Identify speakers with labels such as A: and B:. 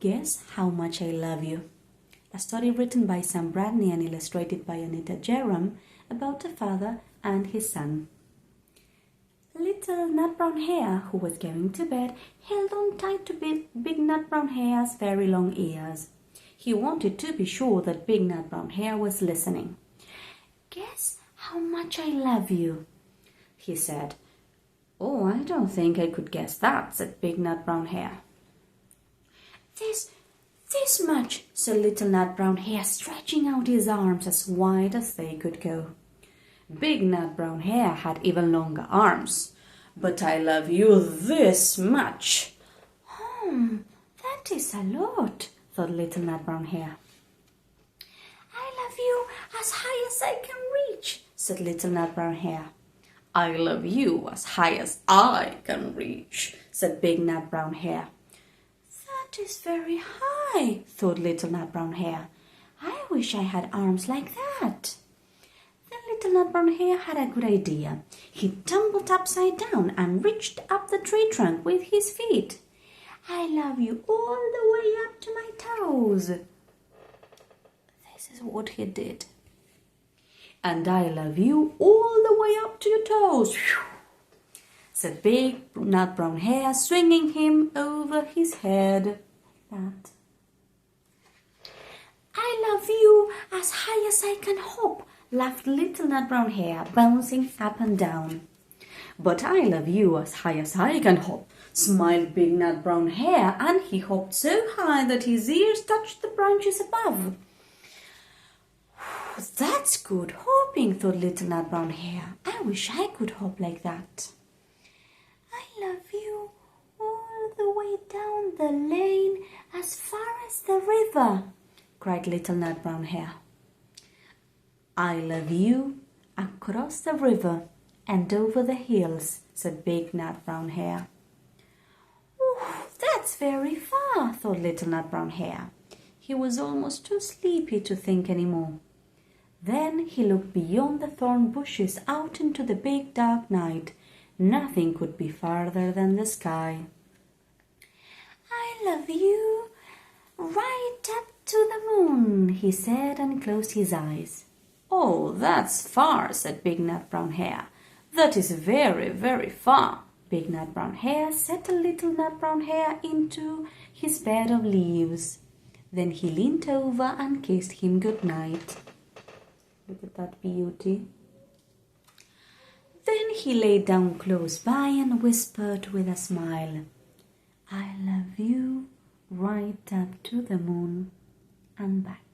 A: Guess How Much I Love You. A story written by McBratney and illustrated by Anita Jeram about a father and his son. Little Nut Brown Hare, who was going to bed, held on tight to Big Nut Brown Hare's very long ears. He wanted to be sure that Big Nut Brown Hare was listening. "Guess how much I love you," he said. "Oh, I don't think I could guess that," said Big Nut Brown Hare. This much," said Little Nut Brown Hare, stretching out his arms as wide as they could go. Big Nut Brown Hare had even longer arms. "But I love you this much." That is a lot," thought Little Nut Brown Hare. "I love you as high as I can reach," said Little Nut Brown Hare. "I love you as high as I can reach," said Big Nut Brown Hare. "That is very high," thought Little Nut Brown Hare. "I wish I had arms like that." Then Little Nut Brown Hare had a good idea. He tumbled upside down and reached up the tree trunk with his feet. "I love you all the way up to my toes." This is what he did. "And I love you all the way up to your toes," said Big Nut Brown Hare, swinging him over his head like that. "I love you as high as I can hop," laughed Little Nut Brown Hare, bouncing up and down. "But I love you as high as I can hop," smiled Big Nut Brown Hare, and he hopped so high that his ears touched the branches above. "That's good hopping," thought Little Nut Brown Hare. "I wish I could hop like that." "I love you all the way down the lane as far as the river," cried Little Nut Brown Hare. "I love you across the river and over the hills," said Big Nut Brown Hare. "That's very far," thought Little Nut Brown Hare. He was almost too sleepy to think any more. Then he looked beyond the thorn bushes out into the big dark night. Nothing could be farther than the sky. "I love you right up to the moon," he said, and closed his eyes. "Oh, that's far," said Big Nut Brown Hare. "That is very, very far." Big Nut Brown Hare settled Little Nut Brown Hare into his bed of leaves. Then he leaned over and kissed him good night. Look at that beauty. Then he lay down close by and whispered with a smile, "I love you right up to the moon and back."